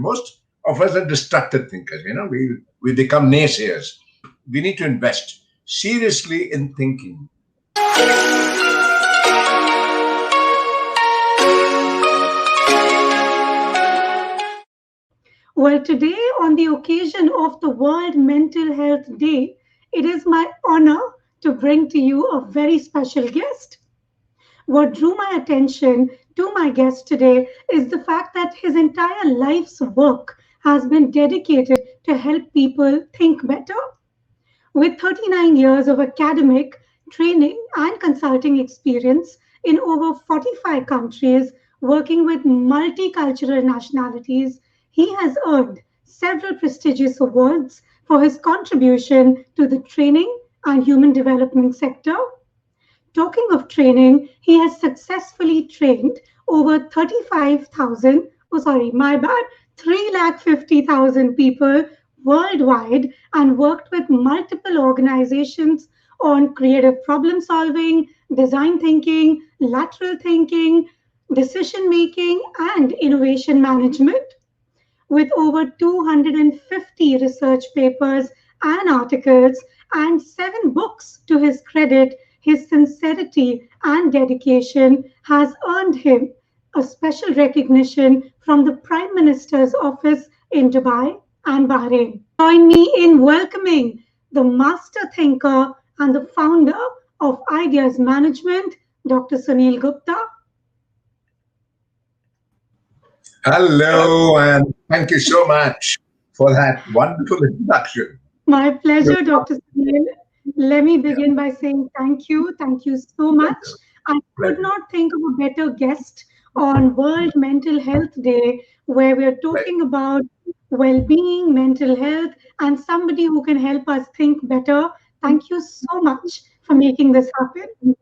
Most of us are destructive thinkers. We become naysayers. We need to invest seriously in thinking. Well, today, on the occasion of the World Mental Health Day, it is my honor to bring to you a very special guest. What drew my attention to my guest today is the fact that his entire life's work has been dedicated to help people think better. With 39 years of academic, training, and consulting experience in over 45 countries, working with multicultural nationalities, he has earned several prestigious awards for his contribution to the training and human development sector. Talking of training, he has successfully trained over 35,000, oh sorry, my bad, 350,000 people worldwide and worked with multiple organizations on creative problem solving, design thinking, lateral thinking, decision making, and innovation management. With over 250 research papers and articles and 7 books to his credit, his sincerity and dedication has earned him a special recognition from the Prime Minister's office in Dubai and Bahrain. Join me in welcoming the master thinker and the founder of Ideas Management, Dr. Sunil Gupta. Hello, and thank you so much for that wonderful introduction. My You're pleasure, Dr. Sunil. Let me Yeah, begin by saying thank you. Thank you so much. pleasure, I could pleasure, not think of a better guest on World Mental Health Day, where we're pleasure, talking about well being, mental health, and somebody who can help us think better. Thank you so much for making this happen.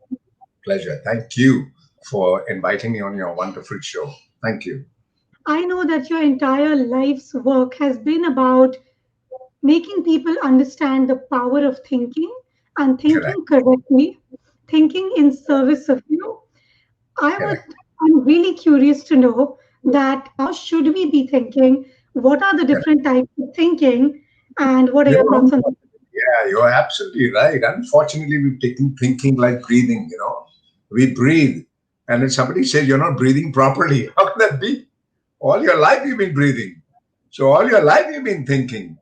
pleasure. Thank you for inviting me on your wonderful show. Thank you. I know that your entire life's work has been about making people understand the power of thinking and Correct, thinking correctly, thinking in service of you. correct, I'm really curious to know that how should we be thinking? What are the correct. different types of thinking? And what are You your know, thoughts on that? yeah, you're absolutely right. Unfortunately, we've taken thinking like breathing. We breathe. And if somebody says you're not breathing properly, how can that be? All your life you've been breathing. So all your life you've been thinking.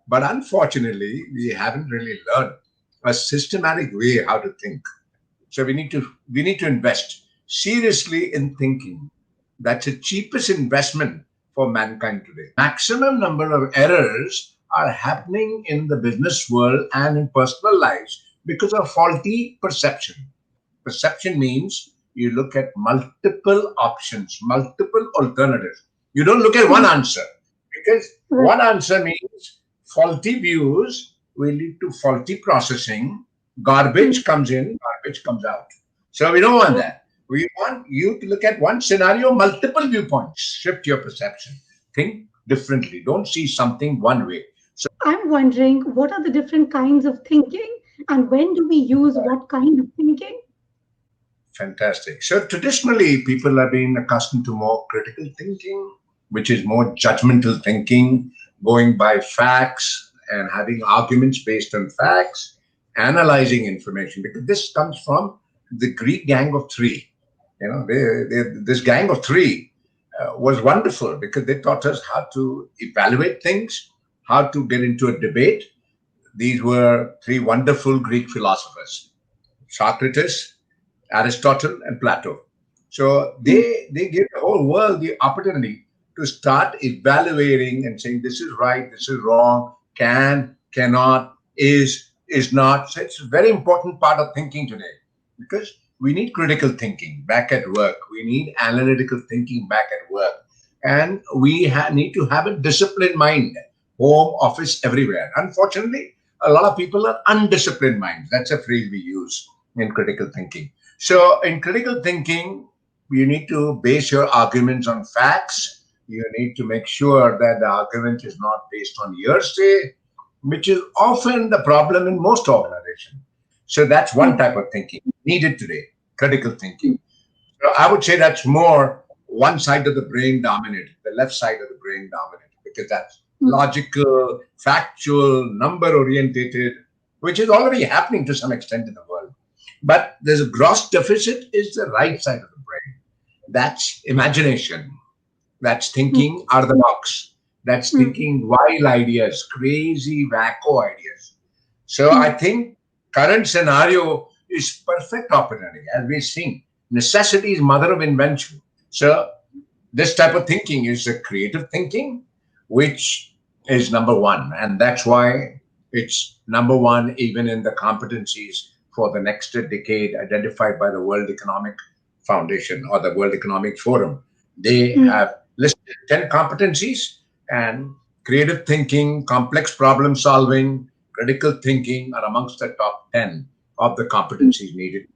But unfortunately, we haven't really learned a systematic way how to think. So we need to invest seriously in thinking. That's the cheapest investment for mankind today. Maximum number of errors are happening in the business world and in personal lives because of faulty perception. Perception means you look at multiple options, multiple alternatives. You don't look at one Mhm. answer because Right. one answer means faulty views will lead to faulty processing. Mhm. Garbage comes in, garbage comes out. So we don't want Right. that. We want you to look at one scenario, multiple viewpoints. Shift your perception. Think differently. Don't see something one way. So I'm wondering what are the different kinds of thinking and when do we use what kind of thinking? fantastic. So traditionally, people have been accustomed to more critical thinking, which is more judgmental thinking, going by facts and having arguments based on facts, analyzing information. Because this comes from the Greek gang of three. This gang of three was wonderful because they taught us how to evaluate things, how to get into a debate. These were three wonderful Greek philosophers: Socrates, Aristotle, and Plato. So Mhm. they give the whole world the opportunity to start evaluating and saying this is right, this is wrong, can, cannot, is not. So it's a very important part of thinking today because we need critical thinking back at work. We need analytical thinking back at work. And we need to have a disciplined mind, home, office, everywhere. Unfortunately, a lot of people are undisciplined minds. That's a phrase we use in critical thinking. So, in critical thinking, you need to base your arguments on facts. You need to make sure that the argument is not based on hearsay, which is often the problem in most organizations. So, that's one Right. type of thinking needed today, critical thinking. So, I would say that's more one side of the brain dominated, the left side of the brain dominated. because that's mm, logical, factual, number orientated, which is already happening to some extent in the world. But there's a gross deficit is the right side of the brain. That's imagination. That's mm, thinking out of the box. That's mm, thinking wild ideas, crazy, wacko ideas. So I mm, think current scenario is perfect opportunity. As we sing, necessity is mother of invention. So this type of thinking is a creative thinking, which is number one. And that's why it's number one even in the competencies for the next decade identified by the World Economic Foundation or the World Economic Forum. They mm, have listed 10 competencies, and creative thinking, complex problem solving, critical thinking are amongst the top 10 of the mm, competencies needed.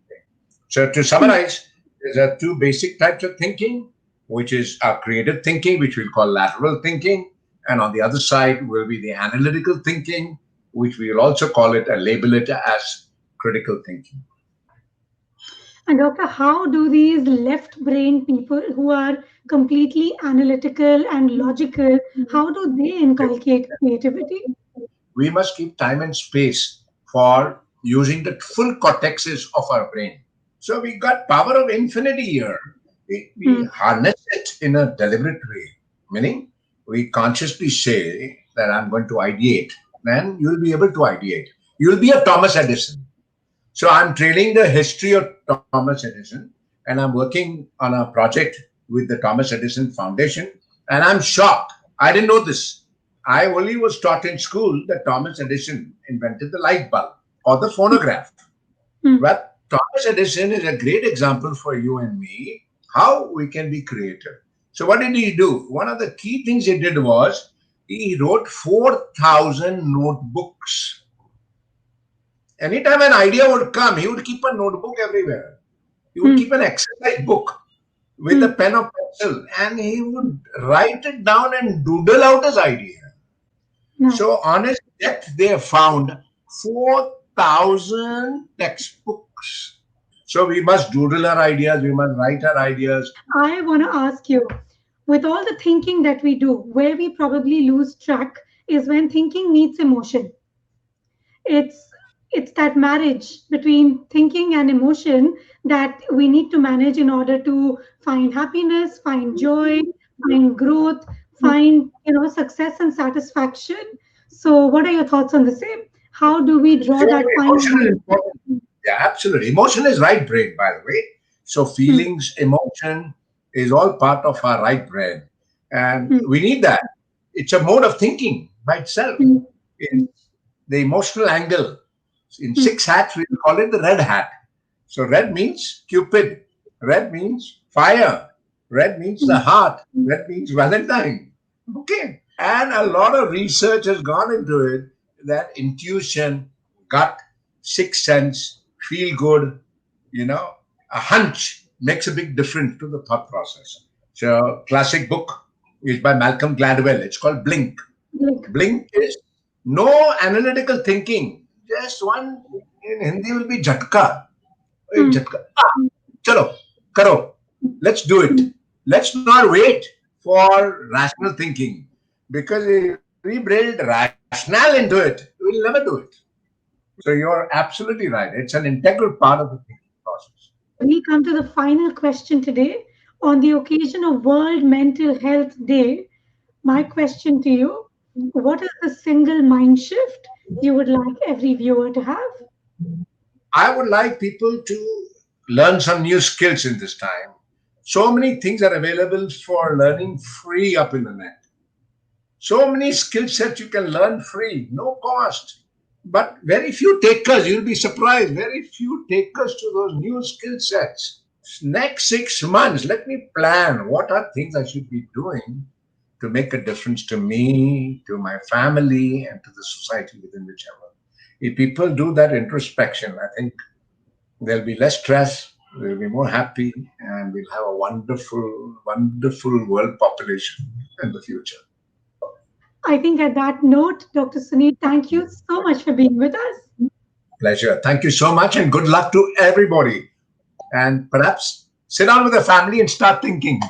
So to mm. summarize, there are two basic types of thinking, which is creative thinking, which we'll call lateral thinking, and on the other side will be the analytical thinking, which we will also call it and label it as critical thinking. And Doctor, how do these left brain people who are completely analytical and logical, how do they inculcate creativity? We must keep time and space for using the full cortexes of our brain. So we got power of infinity here. We Mm, harness it in a deliberate way, meaning we consciously say that I'm going to ideate, then you'll be able to ideate. You'll be a Thomas Edison. So I'm trailing the history of Thomas Edison, and I'm working on a project with the Thomas Edison Foundation, and I'm shocked. I didn't know this. I only was taught in school that Thomas Edison invented the light bulb or the phonograph. mm, But Thomas Edison is a great example for you and me how we can be creative. So, what did he do? One of the key things he did was he wrote 4,000 notebooks. Anytime an idea would come, he would keep a notebook everywhere. He would keep mm, an exercise book with a mm. pen or pencil, and he would write it down and doodle out his idea. So, Nice. on his death, they have found 4,000 textbooks. So, we must doodle our ideas, we must write our ideas. I want to ask you, with all the thinking that we do, where we probably lose track is when thinking meets emotion. It's it's that marriage between thinking and emotion that we need to manage in order to find happiness, find joy, find growth, find success and satisfaction. So, what are your thoughts on the same? How do we draw Yeah, that fine emotion is line? important. Yeah, absolutely. Emotion is right brain, by the way. So, Hmm, feelings, emotion is all part of our right brain. And hmm, we need that. It's a mode of thinking by itself. hmm, It's the emotional angle. In hmm, six hats, we call it the red hat. So red means Cupid. Red means fire. Red means the hmm, heart. Red means Valentine. Okay. And a lot of research has gone into it that intuition, gut, sixth sense, feel good, a hunch makes a big difference to the thought process. So, classic book is by Malcolm Gladwell. It's called Blink. Like, Blink is no analytical thinking. Just one in Hindi will be jhatka. Hey, hmm, jhatka. Chalo, karo. Let's do it. hmm. Let's not wait for rational thinking. Because if we build rationale into it, we'll never do it. So you're absolutely right. It's an integral part of the thinking process. We come to the final question today. On the occasion of World Mental Health Day, my question to you, what is the single mind shift you would like every viewer to have? I would like people to learn some new skills in this time. So many things are available for learning free up in the net. So many skill sets you can learn free, no cost. But very few takers, you'll be surprised, very few takers to those new skill sets. Next 6 months, let me plan what are things I should be doing to make a difference to me, to my family, and to the society within which I work. If people do that introspection, I think there'll be less stress, we'll be more happy, and we'll have a wonderful, wonderful world population in the future. I think at that note, Dr. Sunil, thank you so much for being with us. Pleasure. Thank you so much, and good luck to everybody. And perhaps sit down with the family and start thinking.